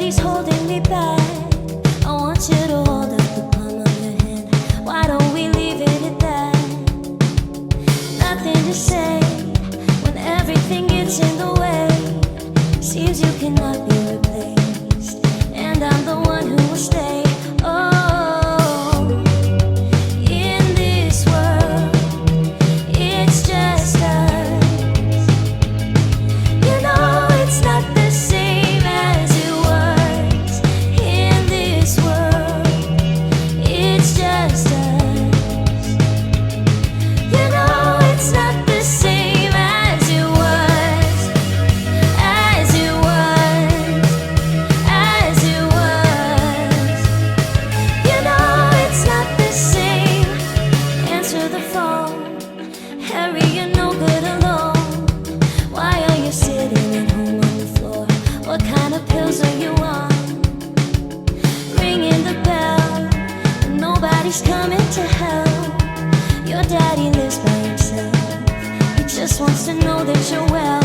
gravity's holding me back. I want you to hold up the palm of your hand. Why don't we leave it at that? Nothing to say when everything gets in the way. Seems you cannot be replaced, and I'm the one who will stay. Oh, in this world, it's just us. You know it's not the same as it was. In this world, it's just us. You know it's not the same as it was. As it was. As it was. You know it's not the same. Answer the phone. Harry, you're no good alone. Why are you sitting at home on the floor? What kind of pills are you on? Ringing the bell, and nobody's coming to help. Your daddy lives by himself. He just wants to know that you're well.